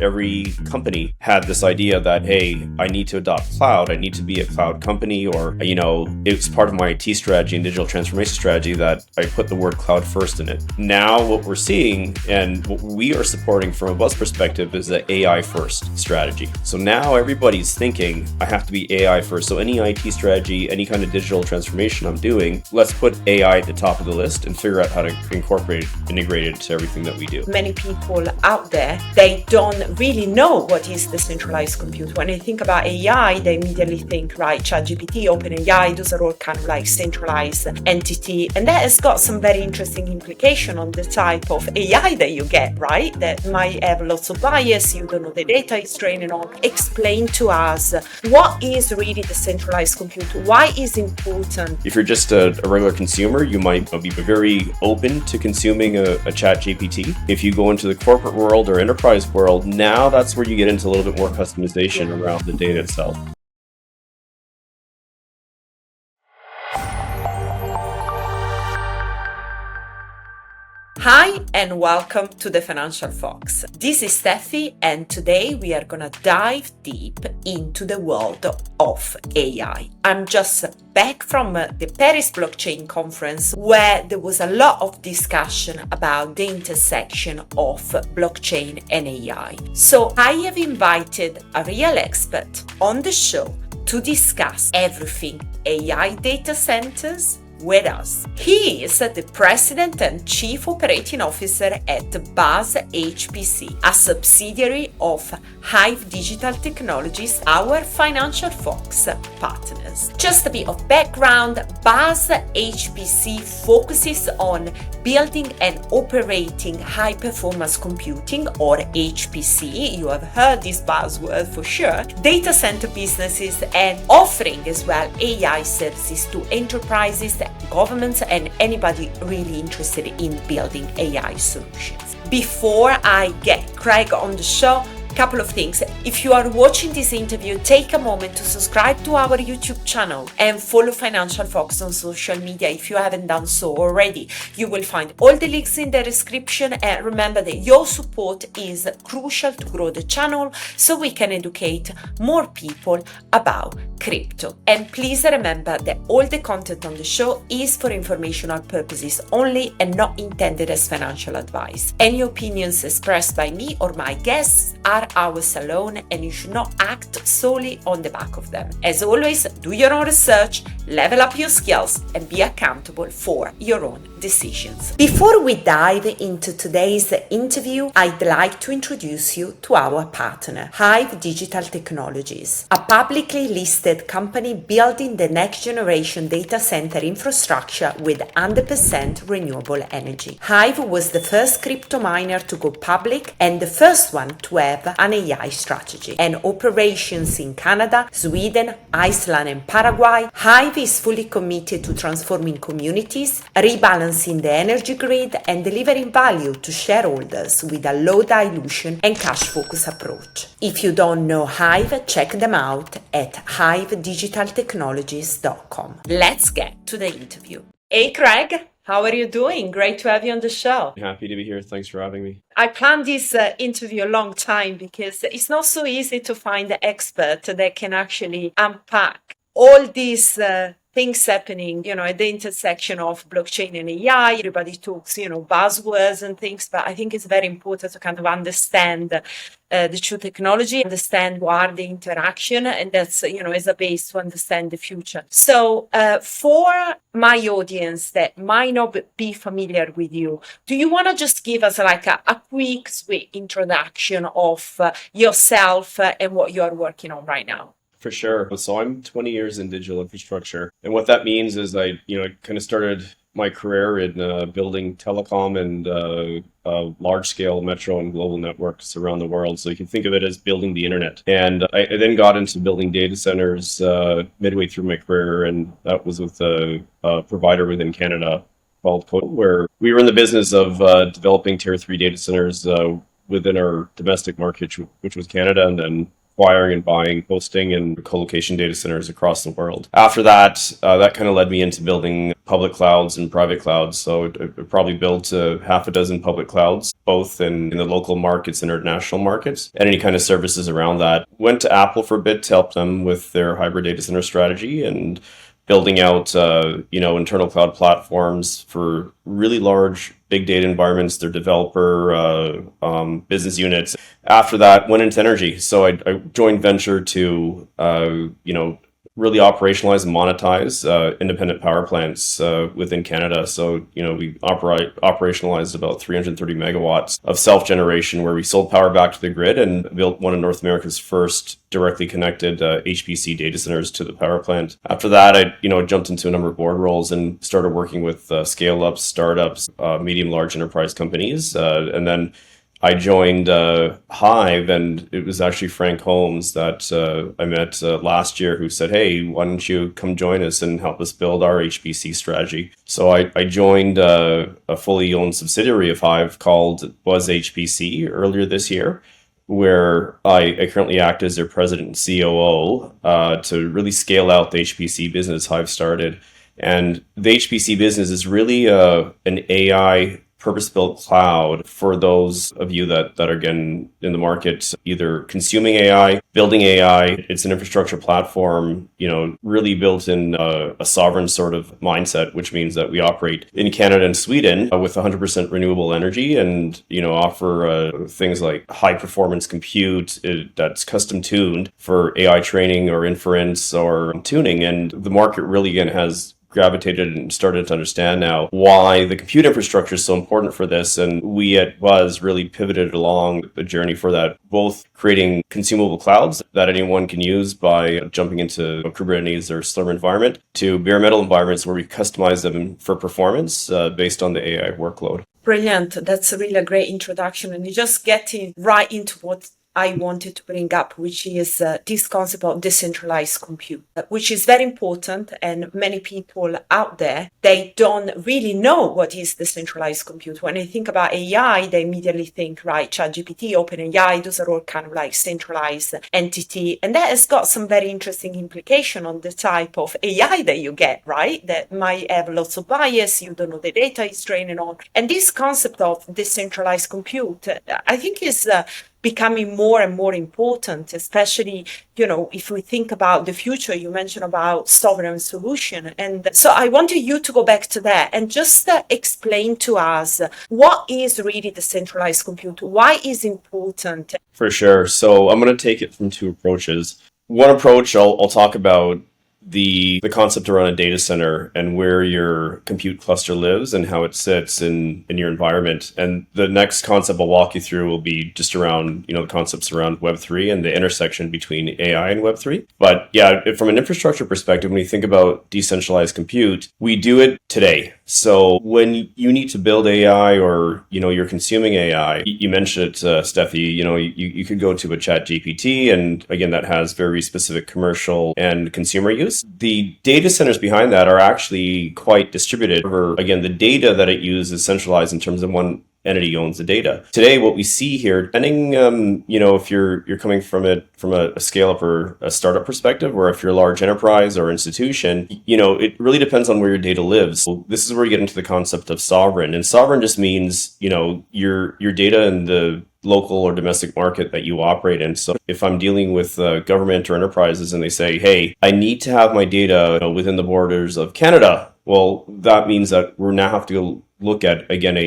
Every company had this idea that, hey, I need to adopt cloud. I need to be a cloud company, or, it's part of my IT strategy and digital transformation strategy that I put the word cloud first in it. Now, what we're seeing and what we are supporting from a Buzz perspective is the AI first strategy. So now everybody's thinking, I have to be AI first. So any IT strategy, any kind of digital transformation I'm doing, let's put AI at the top of the list and figure out how to integrate it into everything that we do. Many people out there, they don't really know what is decentralized compute. When they think about AI, they immediately think, right, ChatGPT, OpenAI, those are all kind of like centralized entity. And that has got some very interesting implication on the type of AI that you get, right? That might have lots of bias, you don't know the data it's training on. Explain to us, what is really decentralized compute? Why is it important? If you're just a regular consumer, you might be very open to consuming a ChatGPT. If you go into the corporate world or enterprise world, now that's where you get into a little bit more customization around the data itself. Hi and welcome to the Financial Fox. This is Steffi, and today we are gonna dive deep into the world of AI. I'm just back from the Paris Blockchain Conference, where there was a lot of discussion about the intersection of blockchain and AI. So I have invited a real expert on the show to discuss everything AI data centers with us. He is the President and Chief Operating Officer at Buzz HPC, a subsidiary of Hive Digital Technologies, our Financial Fox partners. Just a bit of background, Buzz HPC focuses on building and operating high-performance computing, or HPC, you have heard this buzzword for sure, data center businesses, and offering as well AI services to enterprises, governments, and anybody really interested in building AI solutions. Before I get Craig on the show, couple of things. If you are watching this interview, take a moment to subscribe to our YouTube channel and follow Financial Fox on social media if you haven't done so already. You will find all the links in the description, and remember that your support is crucial to grow the channel so we can educate more people about crypto. And please remember that all the content on the show is for informational purposes only and not intended as financial advice. Any opinions expressed by me or my guests are ours alone, and you should not act solely on the back of them. As always, do your own research, level up your skills, and be accountable for your own decisions. Before we dive into today's interview, I'd like to introduce you to our partner, Hive Digital Technologies, a publicly listed company building the next generation data center infrastructure with 100% renewable energy. Hive was the first crypto miner to go public and the first one to have an AI strategy. And operations in Canada, Sweden, Iceland, and Paraguay, Hive is fully committed to transforming communities, rebalancing the energy grid, and delivering value to shareholders with a low dilution and cash focus approach. If you don't know Hive, check them out at hivedigitaltechnologies.com. Let's get to the interview. Hey Craig, how are you doing? Great to have you on the show. Happy to be here. Thanks for having me. I planned this interview a long time because it's not so easy to find an expert that can actually unpack all these things happening, at the intersection of blockchain and AI. Everybody talks, buzzwords and things, but I think it's very important to kind of understand the true technology, understand what are the interaction, and that's, as a base to understand the future. So for my audience that might not be familiar with you, do you want to just give us like a quick, sweet introduction of yourself and what you are working on right now? For sure. So I'm 20 years in digital infrastructure. And what that means is I kind of started my career in building telecom and large-scale metro and global networks around the world. So you can think of it as building the internet. And I then got into building data centers midway through my career, and that was with a provider within Canada called COO, where we were in the business of developing tier 3 data centers within our domestic market, which was Canada, and then acquiring and buying, hosting, and co-location data centers across the world. After that, that kind of led me into building public clouds and private clouds. So I probably built half a dozen public clouds, both in the local markets and international markets, and any kind of services around that. Went to Apple for a bit to help them with their hybrid data center strategy and building out, internal cloud platforms for really large big data environments, their developer business units. After that, went into energy. So I joined venture to, really operationalize and monetize independent power plants within Canada. So, we operationalized about 330 megawatts of self-generation where we sold power back to the grid and built one of North America's first directly connected HPC data centers to the power plant. After that, I jumped into a number of board roles and started working with scale-ups, startups, medium, large enterprise companies. And then I joined Hive, and it was actually Frank Holmes that I met last year who said, hey, why don't you come join us and help us build our HPC strategy? So I joined a fully owned subsidiary of Hive called Buzz HPC earlier this year, where I currently act as their president and COO to really scale out the HPC business Hive started. And the HPC business is really an AI purpose-built cloud for those of you that are again in the market, either consuming AI, building AI. It's an infrastructure platform, really built in a sovereign sort of mindset, which means that we operate in Canada and Sweden with 100% renewable energy and, offer things like high performance compute that's custom tuned for AI training or inference or tuning. And the market really, again, has gravitated and started to understand now why the compute infrastructure is so important for this. And we at Buzz really pivoted along the journey for that, both creating consumable clouds that anyone can use by jumping into a Kubernetes or Slurm environment to bare metal environments where we customize them for performance based on the AI workload. Brilliant. That's really a great introduction. And you're just getting right into what I wanted to bring up, which is this concept of decentralized compute, which is very important. And many people out there, they don't really know what is decentralized compute. When they think about AI, they immediately think, right, ChatGPT, OpenAI, those are all kind of like centralized entity. And that has got some very interesting implication on the type of AI that you get, right? That might have lots of bias, you don't know the data is training on. And this concept of decentralized compute, I think is becoming more and more important, especially, if we think about the future. You mentioned about sovereign solution. And so I wanted you to go back to that and just explain to us what is really decentralized compute? Why is it important? For sure. So I'm going to take it from two approaches. One approach, I'll talk about the concept around a data center and where your compute cluster lives and how it sits in your environment. And the next concept I'll walk you through will be just around, the concepts around Web3 and the intersection between AI and Web3. But yeah, from an infrastructure perspective, when you think about decentralized compute, we do it today. So when you need to build AI or, you're consuming AI, you mentioned it, Steffi, you could go to a ChatGPT, and again, that has very specific commercial and consumer use. The data centers behind that are actually quite distributed. Again, the data that it uses is centralized in terms of one entity owns the data. Today, what we see here, depending, if you're coming from a scale up or a startup perspective, or if you're a large enterprise or institution, it really depends on where your data lives. So this is where you get into the concept of sovereign. And sovereign just means, your data in the local or domestic market that you operate in. So if I'm dealing with government or enterprises and they say, hey, I need to have my data within the borders of Canada, well, that means that we're now have to look at, again,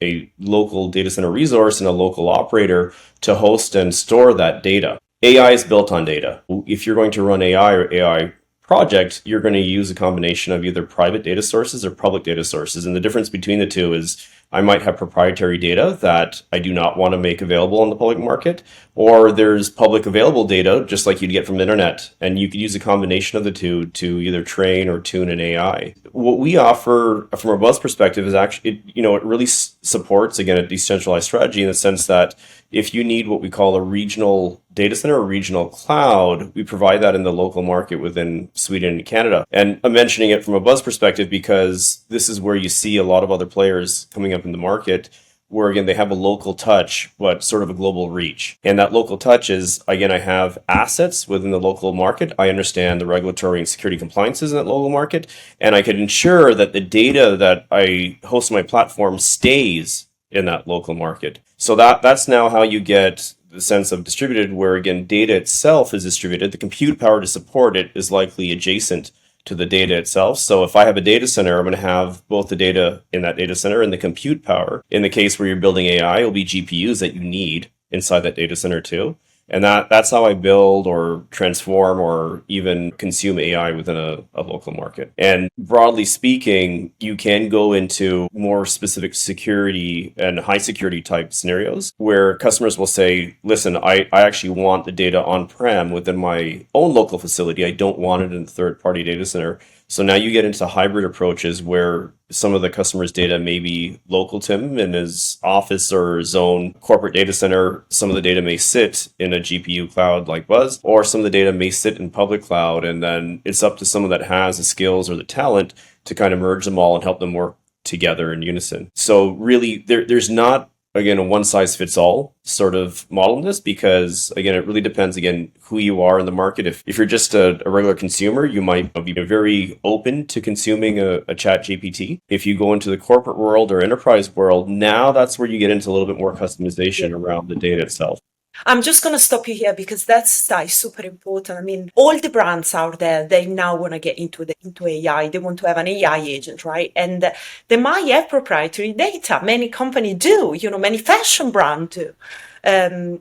a local data center resource and a local operator to host and store that data. AI is built on data. If you're going to run AI or AI project, you're going to use a combination of either private data sources or public data sources. And the difference between the two is I might have proprietary data that I do not want to make available on the public market, or there's public available data, just like you'd get from the internet. And you could use a combination of the two to either train or tune an AI. What we offer from a Buzz perspective is actually, it really supports, again, a decentralized strategy in the sense that if you need what we call a regional data center or regional cloud, we provide that in the local market within Sweden and Canada. And I'm mentioning it from a Buzz perspective because this is where you see a lot of other players coming up in the market where again they have a local touch but sort of a global reach. And that local touch is, again, I have assets within the local market. I understand the regulatory and security compliances in that local market, and I can ensure that the data that I host on my platform stays in that local market. So that's now how you get the sense of distributed, where again data itself is distributed. The compute power to support it is likely adjacent to the data itself. So if I have a data center, I'm going to have both the data in that data center and the compute power. In the case where you're building AI, it'll be GPUs that you need inside that data center too. And that's how I build or transform or even consume AI within a local market. And broadly speaking, you can go into more specific security and high security type scenarios where customers will say, listen, I actually want the data on-prem within my own local facility. I don't want it in a third-party data center. So now you get into hybrid approaches where some of the customer's data may be local to him in his office or his own corporate data center. Some of the data may sit in a GPU cloud like Buzz, or some of the data may sit in public cloud. And then it's up to someone that has the skills or the talent to kind of merge them all and help them work together in unison. So really, there's not, again, a one-size-fits-all sort of model in this, because, again, it really depends, again, who you are in the market. If you're just a regular consumer, you might be very open to consuming a ChatGPT. If you go into the corporate world or enterprise world, now that's where you get into a little bit more customization around the data itself. I'm just going to stop you here because that's super important. I mean, all the brands out there, they now want to get into AI. They want to have an AI agent, right? And they might have proprietary data. Many companies do, many fashion brands do.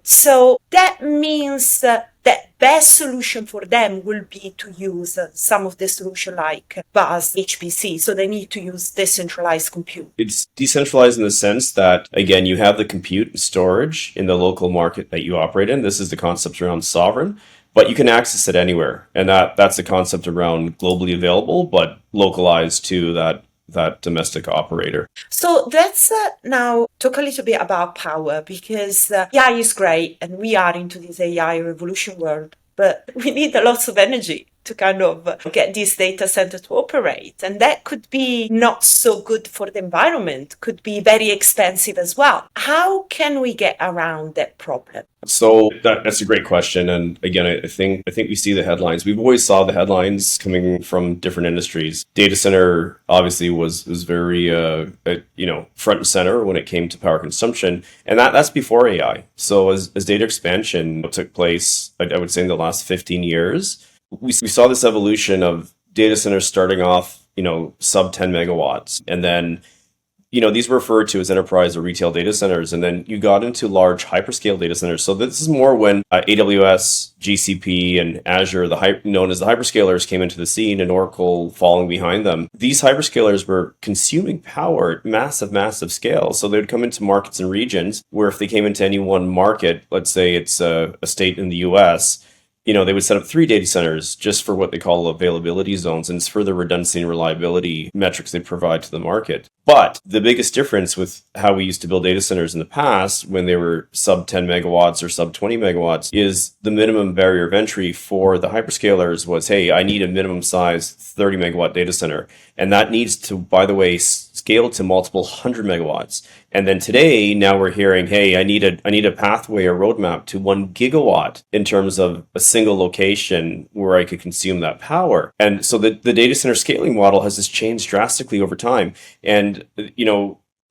So that means that best solution for them will be to use some of the solution like Buzz HPC. So they need to use decentralized compute. It's decentralized in the sense that, again, you have the compute and storage in the local market that you operate in. This is the concept around sovereign, but you can access it anywhere. And that's the concept around globally available, but localized to that domestic operator. So let's now talk a little bit about power, because AI is great and we are into this AI revolution world, but we need a lot of energy to kind of get this data center to operate. And that could be not so good for the environment, could be very expensive as well. How can we get around that problem? So that's a great question. And again, I think we see the headlines. We've always saw the headlines coming from different industries. Data center obviously was very front and center when it came to power consumption, and that's before AI. So as data expansion took place, I would say in the last 15 years, we saw this evolution of data centers starting off, sub 10 megawatts, and then these were referred to as enterprise or retail data centers. And then you got into large hyperscale data centers. So this is more when AWS, GCP, and Azure, known as the hyperscalers, came into the scene, and Oracle following behind them. These hyperscalers were consuming power at massive, massive scale. So they would come into markets and regions where if they came into any one market, let's say it's a state in the US, they would set up 3 data centers just for what they call availability zones, and it's for the redundancy and reliability metrics they provide to the market. But the biggest difference with how we used to build data centers in the past, when they were sub 10 megawatts or sub 20 megawatts, is the minimum barrier of entry for the hyperscalers was, hey, I need a minimum size 30 megawatt data center. And that needs to, by the way, scale to multiple 100 megawatts. And then today, now we're hearing, hey, I need a pathway or roadmap to 1 gigawatt in terms of a single location where I could consume that power. And so the data center scaling model has just changed drastically over time. And,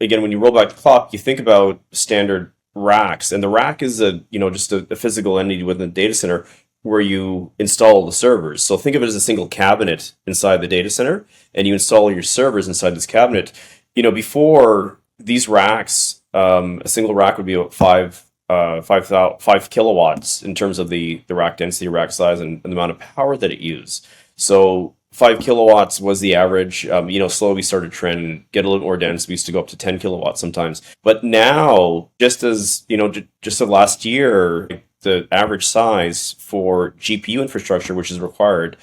again, when you roll back the clock, you think about standard racks, and the rack is just a physical entity within the data center where you install the servers. So think of it as a single cabinet inside the data center, and you install your servers inside this cabinet. Before these racks, a single rack would be about 5 kilowatts in terms of the rack density, rack size, and the amount of power that it used. So 5 kilowatts was the average. Slowly started trending, get a little more dense. We used to go up to 10 kilowatts sometimes. But now, just of last year, the average size for GPU infrastructure, which is required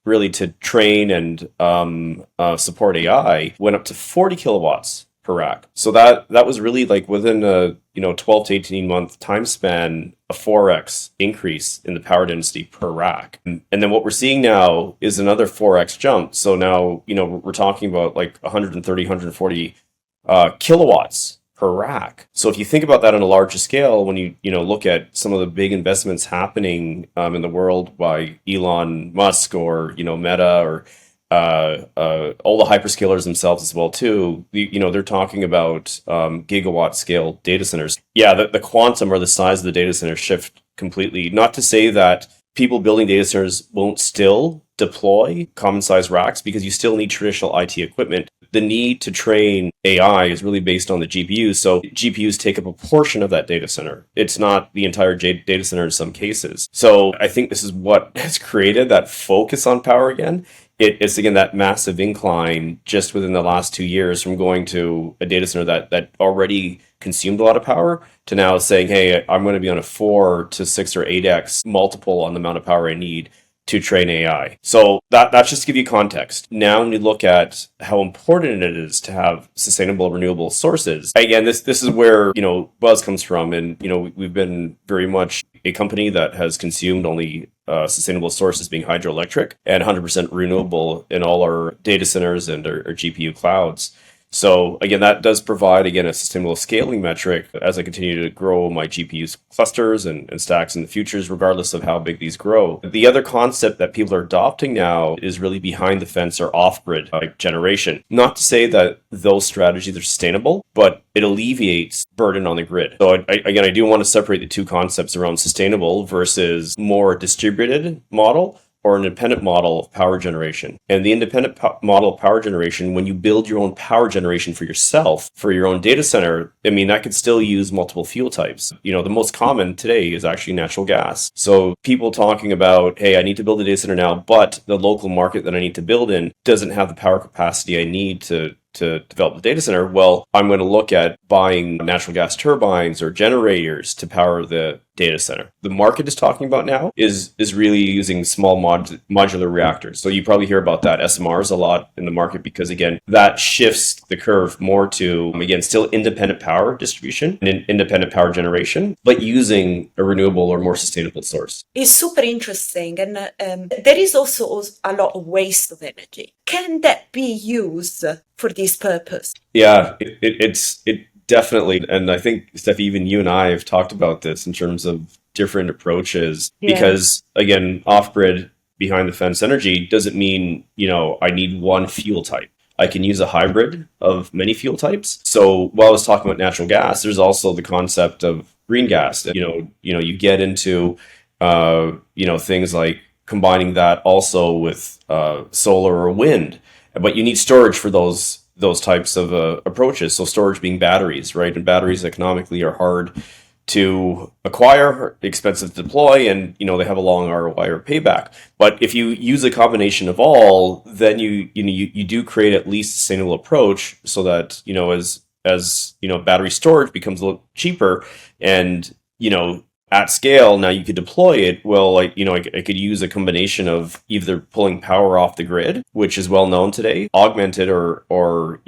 really to train and support AI, went up to 40 kilowatts per rack. So that was really like within a 12 to 18 month time span, a 4x increase in the power density per rack. And then what we're seeing now is another 4x jump. So now we're talking about like 130, 140 kilowatts per rack. So if you think about that on a larger scale, when you look at some of the big investments happening in the world by Elon Musk or Meta or all the hyperscalers themselves as well too, they're talking about gigawatt scale data centers. Yeah, the quantum or the size of the data center shift completely. Not to say that people building data centers won't still deploy common size racks, because you still need traditional IT equipment. The need to train AI is really based on the GPUs. So GPUs take up a portion of that data center. It's not the entire data center in some cases. So I think this is what has created that focus on power again. It's again that massive incline just within the last 2 years from going to a data center that already consumed a lot of power to now saying, hey, I'm going to be on a 4 to 6 or 8x multiple on the amount of power I need to train AI. So that's just to give you context. Now, when you look at how important it is to have sustainable, renewable sources, again, this is where Buzz comes from, and we've been very much a company that has consumed only sustainable sources, being hydroelectric, and 100% renewable in all our data centers and our GPU clouds. So again, that does provide, again, a sustainable scaling metric as I continue to grow my GPU clusters and stacks in the futures, regardless of how big these grow. The other concept that people are adopting now is really behind the fence or off-grid generation. Not to say that those strategies are sustainable, but it alleviates burden on the grid. So I do want to separate the two concepts around sustainable versus more distributed model, or an independent model of power generation. And the independent model of power generation, when you build your own power generation for yourself, for your own data center, that could still use multiple fuel types. The most common today is actually natural gas. So people talking about, hey, I need to build a data center now, but the local market that I need to build in doesn't have the power capacity I need to develop the data center. Well, I'm going to look at buying natural gas turbines or generators to power the data center. The market is talking about now is really using small modular reactors. So you probably hear about that, SMRs, a lot in the market, because again, that shifts the curve more to, again, still independent power distribution and independent power generation, but using a renewable or more sustainable source. It's super interesting. And there is also a lot of waste of energy. Can that be used for this purpose? Yeah, it definitely. And I think, Steffi, even you and I have talked about this in terms of different approaches, because again, off-grid, behind the fence energy doesn't mean, I need one fuel type. I can use a hybrid of many fuel types. So while I was talking about natural gas, there's also the concept of green gas. You get into, things like combining that also with solar or wind, but you need storage for those types of approaches. So storage being batteries, right? And batteries economically are hard to acquire, expensive to deploy, and they have a long ROI or payback. But if you use a combination of all, then you do create at least a sustainable approach, so that as battery storage becomes a little cheaper, and at scale, now you could deploy it. Well, I could use a combination of either pulling power off the grid, which is well known today, augmented or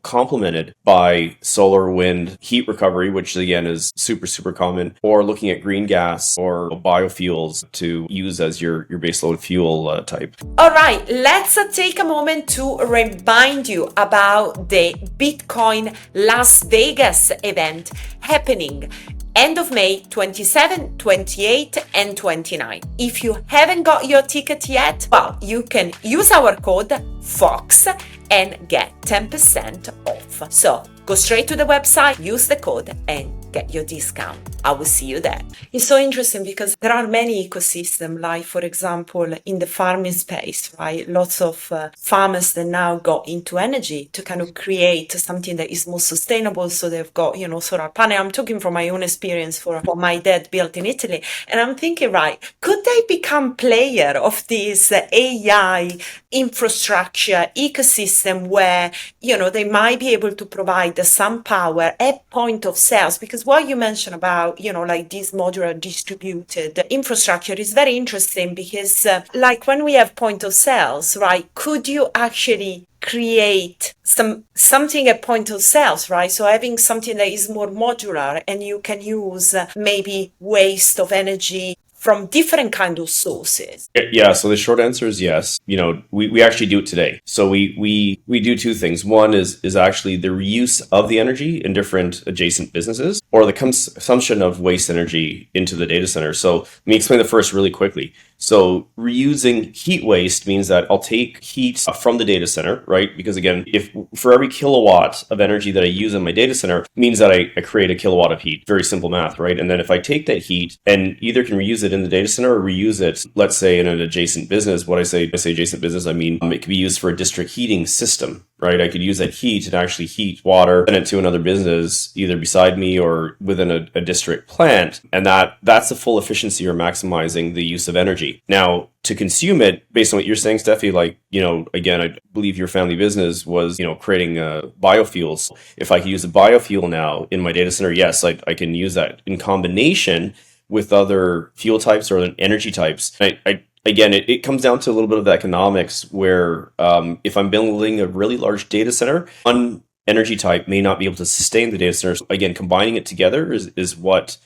complemented by solar, wind, heat recovery, which again is super, super common, or looking at green gas or biofuels to use as your baseload fuel type. All right, let's take a moment to remind you about the Bitcoin Las Vegas event happening end of May 27, 28, and 29. If you haven't got your ticket yet, well, you can use our code FOX and get 10% off. So go straight to the website, use the code, and get your discount. I will see you there. It's so interesting because there are many ecosystems, like for example, in the farming space, right? Lots of farmers that now got into energy to kind of create something that is more sustainable. So they've got, solar panel. I'm talking from my own experience for my dad built in Italy. And I'm thinking, right, could they become player of this AI infrastructure ecosystem where, they might be able to provide some power at point of sales? Because what you mentioned about, like this modular distributed infrastructure is very interesting, because like when we have point of sales, right, could you actually create something at point of sales, right? So having something that is more modular, and you can use maybe waste of energy from different kind of sources? Yeah, so the short answer is yes. We actually do it today. So we do two things. One is actually the reuse of the energy in different adjacent businesses, or the consumption of waste energy into the data center. So let me explain the first really quickly. So reusing heat waste means that I'll take heat from the data center, right? Because again, if for every kilowatt of energy that I use in my data center means that I create a kilowatt of heat. Very simple math, right? And then if I take that heat and either can reuse it in the data center or reuse it, let's say in an adjacent business, when I say adjacent business, I mean it can be used for a district heating system, right? I could use that heat and actually heat water, send it to another business, either beside me or within a district plant. And that's the full efficiency or maximizing the use of energy. Now, to consume it, based on what you're saying, Steffi, again, I believe your family business was, creating biofuels. If I could use a biofuel now in my data center, yes, I can use that in combination with other fuel types or energy types. Again, it comes down to a little bit of the economics where if I'm building a really large data center, one energy type may not be able to sustain the data center. So again, combining it together is what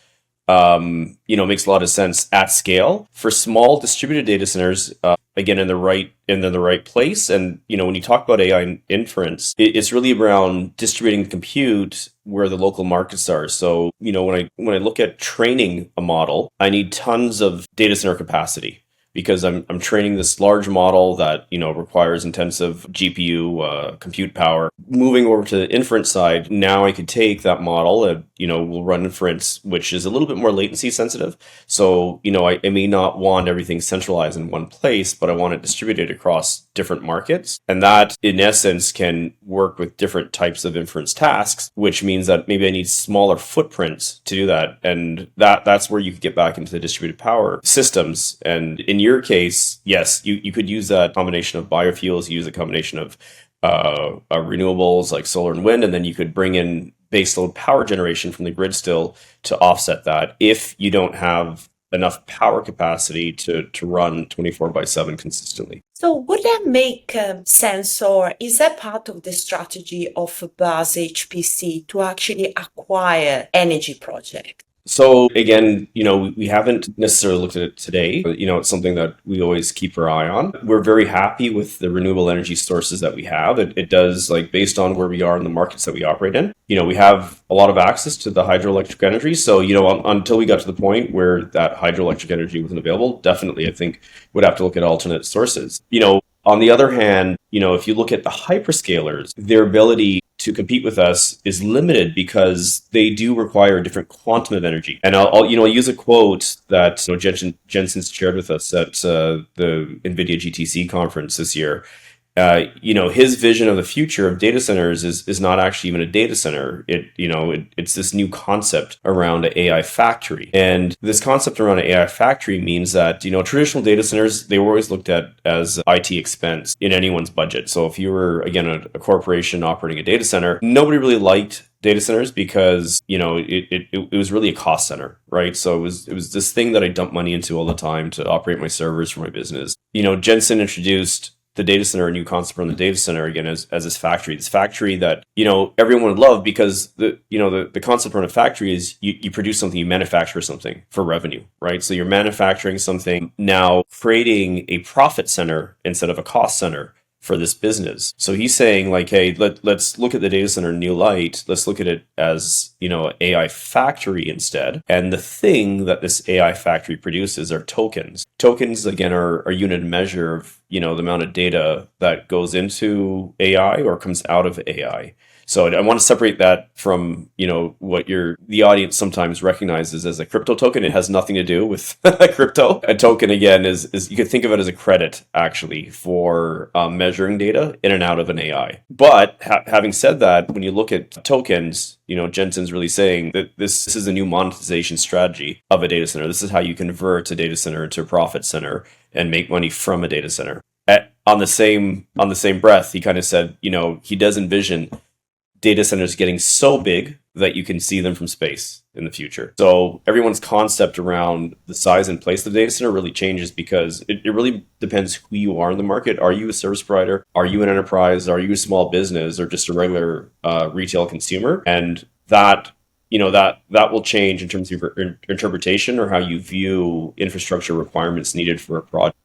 makes a lot of sense at scale. For small distributed data centers, again, in the right place. And when you talk about AI inference, it's really around distributing compute where the local markets are. So when I look at training a model, I need tons of data center capacity, because I'm training this large model that requires intensive GPU compute power. Moving over to the inference side, now I could take that model and we'll run inference, which is a little bit more latency sensitive. So I may not want everything centralized in one place, but I want it distributed across different markets, and that in essence can work with different types of inference tasks, which means that maybe I need smaller footprints to do that, and that's where you could get back into the distributed power systems. And in your case, yes, you could use that combination of biofuels, use a combination of renewables like solar and wind, and then you could bring in baseload power generation from the grid still to offset that if you don't have enough power capacity to run 24/7 consistently. So would that make sense, or is that part of the strategy of Buzz HPC to actually acquire energy projects? So again, we haven't necessarily looked at it today, but it's something that we always keep our eye on. We're very happy with the renewable energy sources that we have. It does, based on where we are in the markets that we operate in, we have a lot of access to the hydroelectric energy. So, until we got to the point where that hydroelectric energy wasn't available, definitely I think we'd have to look at alternate sources. On the other hand, if you look at the hyperscalers, their ability to compete with us is limited because they do require a different quantum of energy. And I'll use a quote that Jensen's shared with us at the Nvidia GTC conference this year. His vision of the future of data centers is not actually even a data center. It's this new concept around an AI factory. And this concept around an AI factory means that, traditional data centers, they were always looked at as IT expense in anyone's budget. So if you were, again, a corporation operating a data center, nobody really liked data centers because, it was really a cost center, right? So it was this thing that I dumped money into all the time to operate my servers for my business. Jensen introduced the data center, a new concept from the data center again as this factory that everyone would love, because the concept around a factory is you produce something, you manufacture something for revenue, right? So you're manufacturing something, now creating a profit center instead of a cost center for this business. So he's saying hey, let's look at the data center in new light. Let's look at it as, AI factory instead. And the thing that this AI factory produces are tokens. Tokens, again, are a unit measure of, the amount of data that goes into AI or comes out of AI. So I want to separate that from, what the audience sometimes recognizes as a crypto token. It has nothing to do with crypto. A token, again, is you could think of it as a credit, actually, for measuring data in and out of an AI. But having said that, when you look at tokens, Jensen's really saying that this is a new monetization strategy of a data center. This is how you convert a data center into a profit center and make money from a data center. On the same breath, he kind of said, he does envision data centers getting so big that you can see them from space in the future. So everyone's concept around the size and place of the data center really changes, because it really depends who you are in the market. Are you a service provider? Are you an enterprise? Are you a small business, or just a regular retail consumer? And that that will change in terms of your interpretation or how you view infrastructure requirements needed for a project.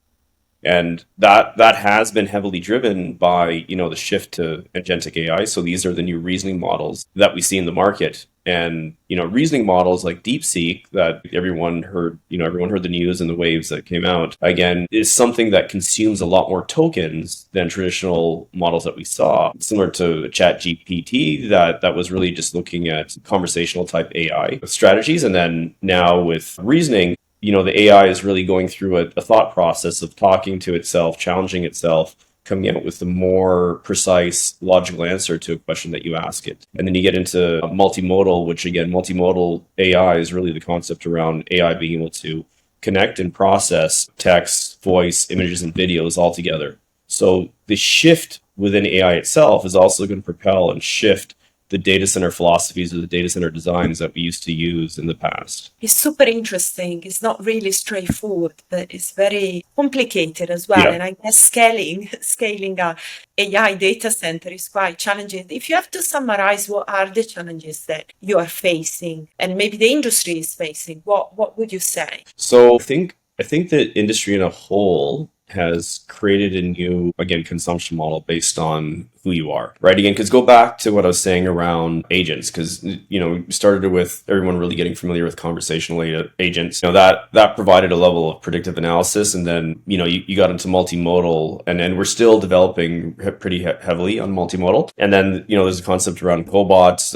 And that has been heavily driven by, the shift to agentic AI. So these are the new reasoning models that we see in the market. And, reasoning models like DeepSeek that everyone heard the news and the waves that came out, again, is something that consumes a lot more tokens than traditional models that we saw, similar to ChatGPT that was really just looking at conversational type AI strategies. And then now with reasoning, the AI is really going through a thought process of talking to itself, challenging itself, coming out with a more precise, logical answer to a question that you ask it. And then you get into multimodal, which again, multimodal AI is really the concept around AI being able to connect and process text, voice, images, and videos all together. So the shift within AI itself is also going to propel and shift the data center philosophies or the data center designs that we used to use in the past. It's super interesting. It's not really straightforward, but it's very complicated as well. Yeah. And I guess scaling a AI data center is quite challenging. If you have to summarize, what are the challenges that you are facing and maybe the industry is facing, what would you say? So I think that industry in a whole has created a new, again, consumption model based on who you are, right? Again, because go back to what I was saying around agents, because, we started with everyone really getting familiar with conversational agents. That provided a level of predictive analysis. And then, you got into multimodal, and then we're still developing pretty heavily on multimodal. And then, there's a concept around cobots.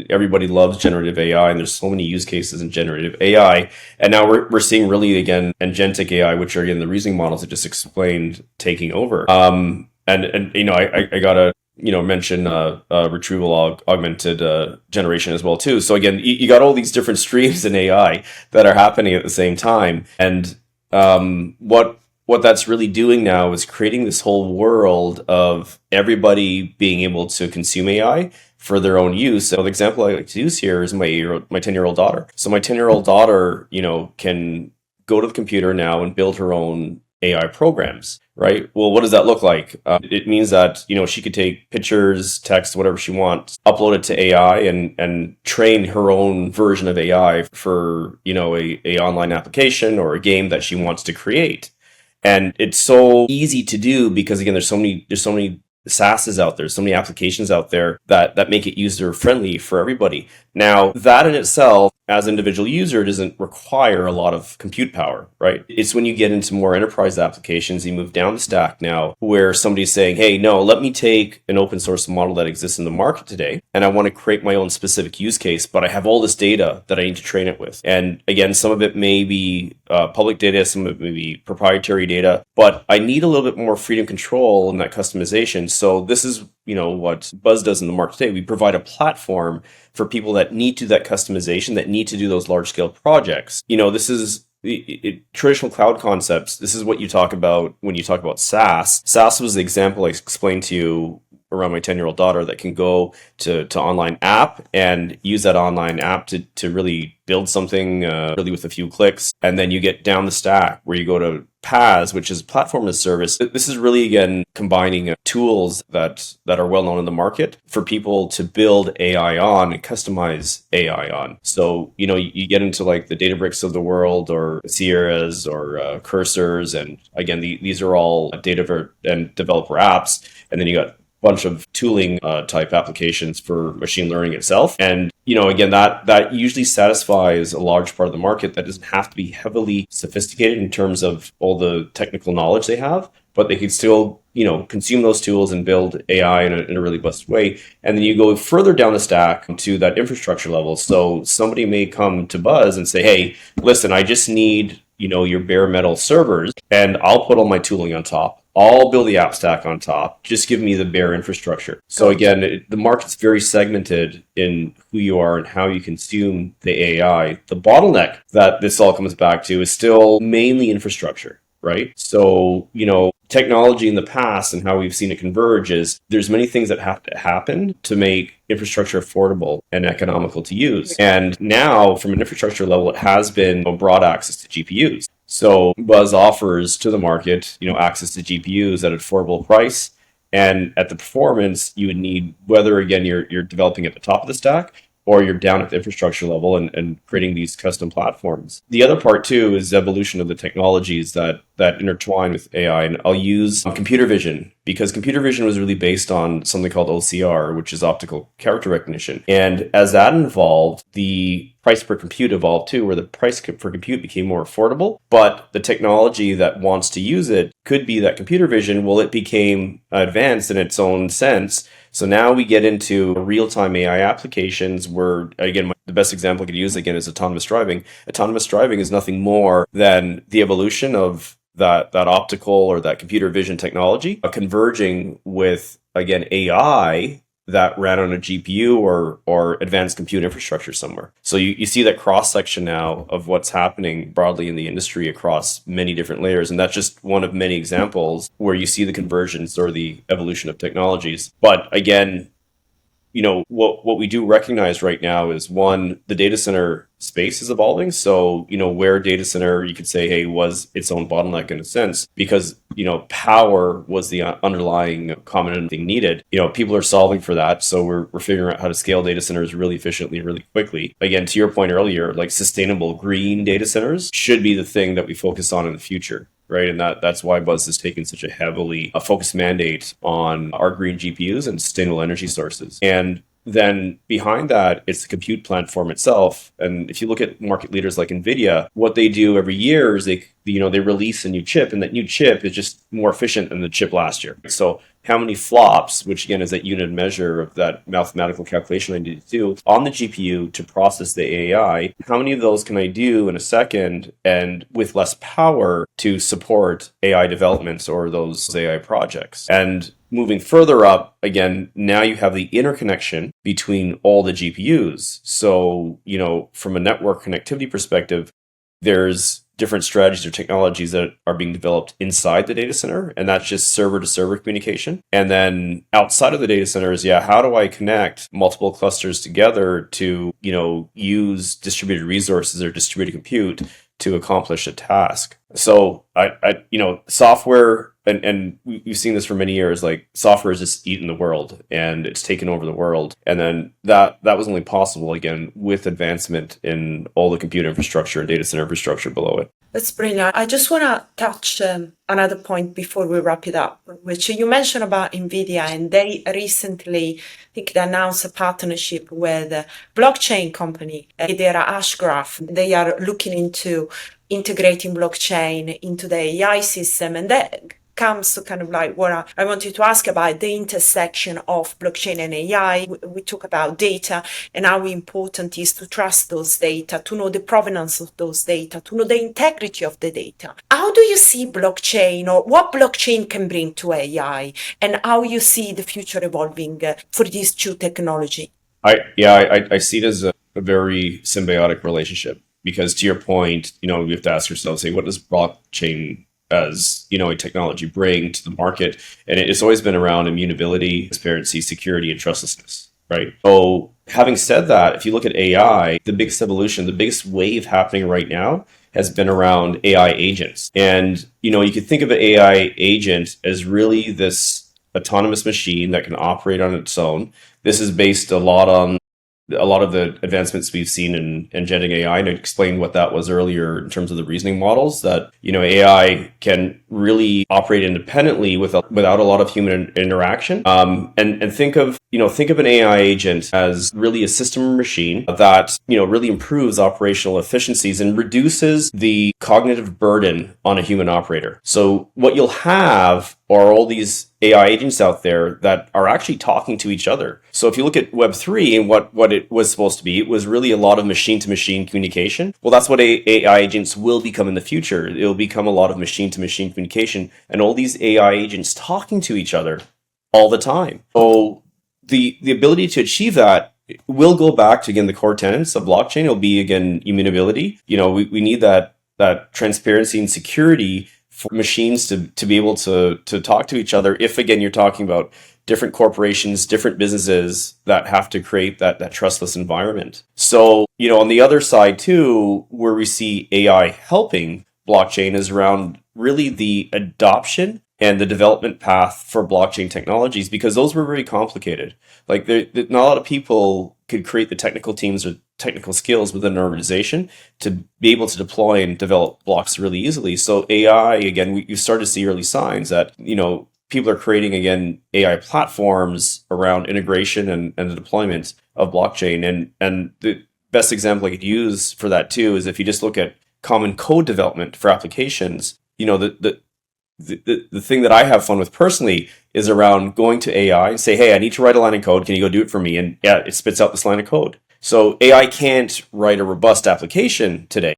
Everybody loves generative AI, and there's so many use cases in generative AI. And now we're seeing really, again, agentic AI, which are, again, the reasoning models I just explained taking over. I gotta mention retrieval augmented generation as well too. So again, you got all these different streams in AI that are happening at the same time, and what that's really doing now is creating this whole world of everybody being able to consume AI for their own use. So the example I like to use here is my 10-year-old daughter. So my 10-year-old daughter, can go to the computer now and build her own AI programs, right? Well, what does that look like? It means that, she could take pictures, text, whatever she wants, upload it to AI and train her own version of AI for, a online application or a game that she wants to create. And it's so easy to do because, again, there's so many SaaSes out there, so many applications out there that make it user friendly for everybody. Now, that in itself, as an individual user, doesn't require a lot of compute power, right? It's when you get into more enterprise applications, you move down the stack now, where somebody's saying, hey, no, let me take an open source model that exists in the market today, and I want to create my own specific use case, but I have all this data that I need to train it with. And again, some of it may be public data, some of it may be proprietary data, but I need a little bit more freedom control in that customization. So this is, what Buzz does in the market today. We provide a platform for people that need to do that customization, that need to do those large scale projects. This is traditional cloud concepts. This is what you talk about when you talk about SaaS. SaaS was the example I explained to you around my 10-year-old daughter that can go to online app and use that online app to really build something really with a few clicks. And then you get down the stack where you go to PaaS, which is platform as service. This is really, again, combining tools that are well known in the market for people to build AI on and customize AI on. So, you get into like the Databricks of the world or Sierras or Cursors. And again, these are all data and developer apps. And then you got bunch of tooling type applications for machine learning itself. And, again, that usually satisfies a large part of the market that doesn't have to be heavily sophisticated in terms of all the technical knowledge they have, but they can still, consume those tools and build AI in a really robust way. And then you go further down the stack to that infrastructure level. So somebody may come to Buzz and say, hey, listen, I just need, your bare metal servers, and I'll put all my tooling on top. I'll build the app stack on top. Just give me the bare infrastructure. So again, the market's very segmented in who you are and how you consume the AI. The bottleneck that this all comes back to is still mainly infrastructure, right? So, technology in the past and how we've seen it converge is there's many things that have to happen to make infrastructure affordable and economical to use. And now, from an infrastructure level, it has been broad access to GPUs. So Buzz offers to the market, access to GPUs at an affordable price. And at the performance you would need, whether, again, you're developing at the top of the stack or you're down at the infrastructure level and creating these custom platforms. The other part too is the evolution of the technologies that intertwine with AI. And I'll use computer vision, because computer vision was really based on something called OCR, which is optical character recognition. And as that evolved, the price per compute evolved too, where the price per compute became more affordable. But the technology that wants to use it could be that computer vision. Well, it became advanced in its own sense. So now we get into real-time AI applications where, again, the best example I could use again is autonomous driving. Autonomous driving is nothing more than the evolution of that optical or that computer vision technology converging with, again, AI that ran on a GPU or advanced compute infrastructure somewhere. So you see that cross-section now of what's happening broadly in the industry across many different layers. And that's just one of many examples where you see the convergence or the evolution of technologies. But again, what we do recognize right now is, one, the data center space is evolving. So, where data center, you could say, hey, was its own bottleneck in a sense, because, power was the underlying common thing needed. People are solving for that. So we're figuring out how to scale data centers really efficiently, really quickly. Again, to your point earlier, like sustainable green data centers should be the thing that we focus on in the future. Right. And that's why Buzz has taken such a heavily focused mandate on our green GPUs and sustainable energy sources. And then behind that, it's the compute platform itself. And if you look at market leaders like Nvidia, what they do every year is they release a new chip, and that new chip is just more efficient than the chip last year. So how many flops, which again is that unit measure of that mathematical calculation I need to do on the GPU to process the AI, how many of those can I do in a second and with less power to support AI developments or those AI projects? And moving further up, again, now you have the interconnection between all the GPUs. So, from a network connectivity perspective, there's different strategies or technologies that are being developed inside the data center, and that's just server to server communication. And then outside of the data centers, how do I connect multiple clusters together to, use distributed resources or distributed compute to accomplish a task? So software, and we've seen this for many years, like software is just eaten the world and it's taken over the world. And then that was only possible, again, with advancement in all the compute infrastructure and data center infrastructure below it. That's brilliant. I just want to touch another point before we wrap it up, which you mentioned about Nvidia, and they recently, I think they announced a partnership with a blockchain company, Idera Ashgraph. They are looking into integrating blockchain into the AI system, and that comes to kind of like what I wanted to ask about, the intersection of blockchain and AI. We talk about data and how important it is to trust those data, to know the provenance of those data, to know the integrity of the data. How do you see blockchain, or what blockchain can bring to AI, and how you see the future evolving for these two technology? I see it as a very symbiotic relationship, because to your point, we have to ask ourselves, hey, what does blockchain as a technology bring to the market? And it's always been around immutability, transparency, security, and trustlessness, right? So having said that, if you look at AI, the biggest evolution, the biggest wave happening right now has been around AI agents. And you could think of an AI agent as really this autonomous machine that can operate on its own. This is based a lot on a lot of the advancements we've seen in agentic AI, and I explained what that was earlier in terms of the reasoning models, that AI can really operate independently without a lot of human interaction. And think of an AI agent as really a system machine that really improves operational efficiencies and reduces the cognitive burden on a human operator. So what you'll have are all these AI agents out there that are actually talking to each other. So if you look at Web3 and what it was supposed to be, it was really a lot of machine-to-machine communication. Well, that's what AI agents will become in the future. It'll become a lot of machine-to-machine communication, and all these AI agents talking to each other all the time. So the ability to achieve that will go back to, again, the core tenets of blockchain. It'll be, again, immutability. We need that transparency and security for machines to be able to talk to each other. If, again, you're talking about different corporations, different businesses that have to create that trustless environment. So, on the other side too, where we see AI helping blockchain is around really the adoption and the development path for blockchain technologies, because those were very complicated. Like not a lot of people could create the technical teams or technical skills within an organization to be able to deploy and develop blocks really easily. So AI, again, you start to see early signs that, people are creating, again, AI platforms around integration and the deployment of blockchain. And the best example I could use for that too is if you just look at common code development for applications, the thing that I have fun with personally is around going to AI and say, hey, I need to write a line of code. Can you go do it for me? And yeah, it spits out this line of code. So AI can't write a robust application today,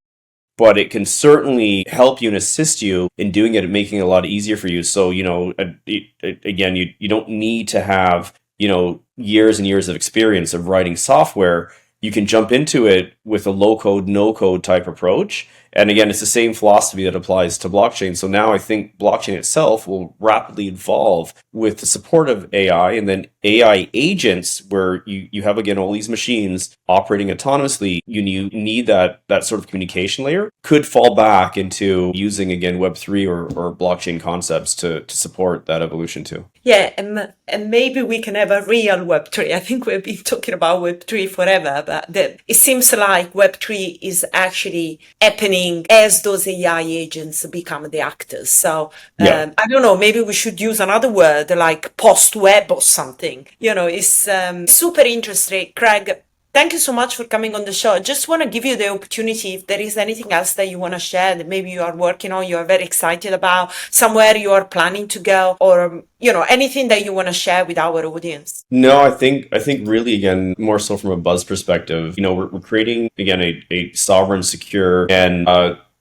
but it can certainly help you and assist you in doing it and making it a lot easier for you. So, again, you don't need to have, years and years of experience of writing software. You can jump into it with a low code, no code type approach. And again, it's the same philosophy that applies to blockchain. So now I think blockchain itself will rapidly evolve with the support of AI, and then AI agents where you have, again, all these machines operating autonomously. You need that sort of communication layer could fall back into using, again, Web3 or blockchain concepts to support that evolution too. Yeah, and maybe we can have a real Web3. I think we've been talking about Web3 forever, but it seems like Web3 is actually happening as those AI agents become the actors. So Yeah. I don't know, maybe we should use another word like post-web or something. It's super interesting. Craig, thank you so much for coming on the show. I just want to give you the opportunity, if there is anything else that you want to share that maybe you are working on, you are very excited about, somewhere you are planning to go, or anything that you want to share with our audience. No, I think really, again, more so from a Buzz perspective, we're creating, again, a sovereign, secure, and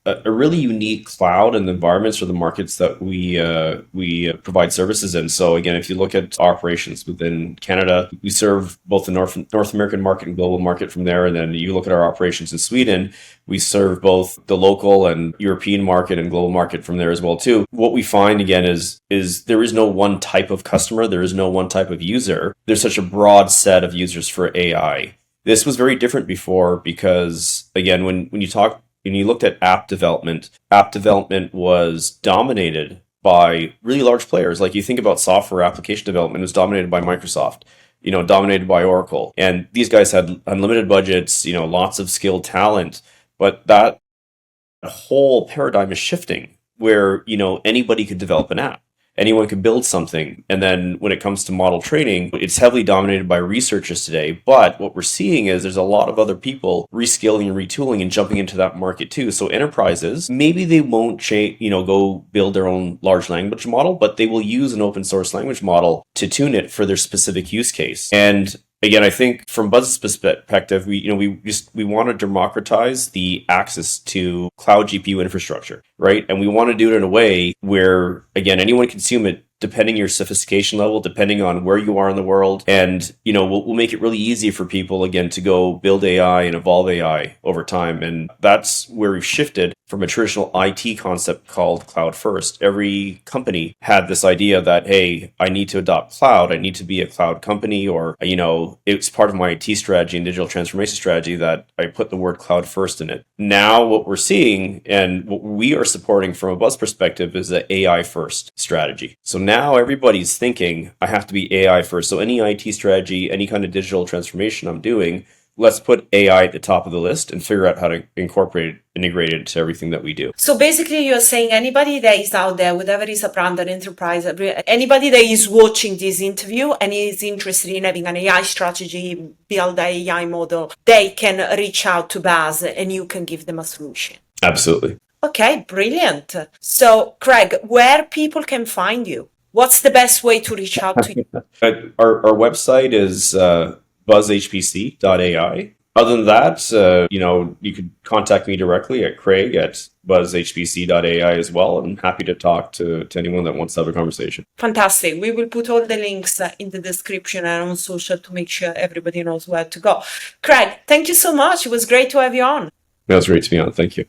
a really unique cloud and environments for the markets that we provide services in. So again, if you look at operations within Canada, we serve both the North American market and global market from there. And then you look at our operations in Sweden, we serve both the local and European market and global market from there as well too. What we find, again, is there is no one type of customer, there is no one type of user. There's such a broad set of users for AI. This was very different before because, again, when you looked at app development was dominated by really large players. Like you think about software application development, it was dominated by Microsoft, dominated by Oracle. And these guys had unlimited budgets, lots of skilled talent. But that whole paradigm is shifting where, anybody could develop an app. Anyone can build something. And then when it comes to model training, it's heavily dominated by researchers today. But what we're seeing is there's a lot of other people reskilling and retooling and jumping into that market too. So enterprises, maybe they won't go build their own large language model, but they will use an open source language model to tune it for their specific use case. And again, I think from Buzz's perspective, we want to democratize the access to cloud GPU infrastructure, right? And we want to do it in a way where, again, anyone can consume it depending your sophistication level, depending on where you are in the world. And, we'll make it really easy for people, again, to go build AI and evolve AI over time. And that's where we've shifted from a traditional IT concept called cloud first. Every company had this idea that, hey, I need to adopt cloud. I need to be a cloud company, or, it's part of my IT strategy and digital transformation strategy that I put the word cloud first in it. Now what we're seeing and what we are supporting from a Buzz perspective is the AI first strategy. So now everybody's thinking, I have to be AI first. So any IT strategy, any kind of digital transformation I'm doing, let's put AI at the top of the list and figure out how to integrate it to everything that we do. So basically you're saying anybody that is out there, whatever is a brand, an enterprise, anybody that is watching this interview and is interested in having an AI strategy, build an AI model, they can reach out to Buzz and you can give them a solution. Absolutely. Okay, brilliant. So Craig, where people can find you? What's the best way to reach out to you? Our website is buzzhpc.ai. Other than that, you could contact me directly at Craig at buzzhpc.ai as well. I'm happy to talk to anyone that wants to have a conversation. Fantastic. We will put all the links in the description and on social to make sure everybody knows where to go. Craig, thank you so much. It was great to have you on. That was great to be on. Thank you.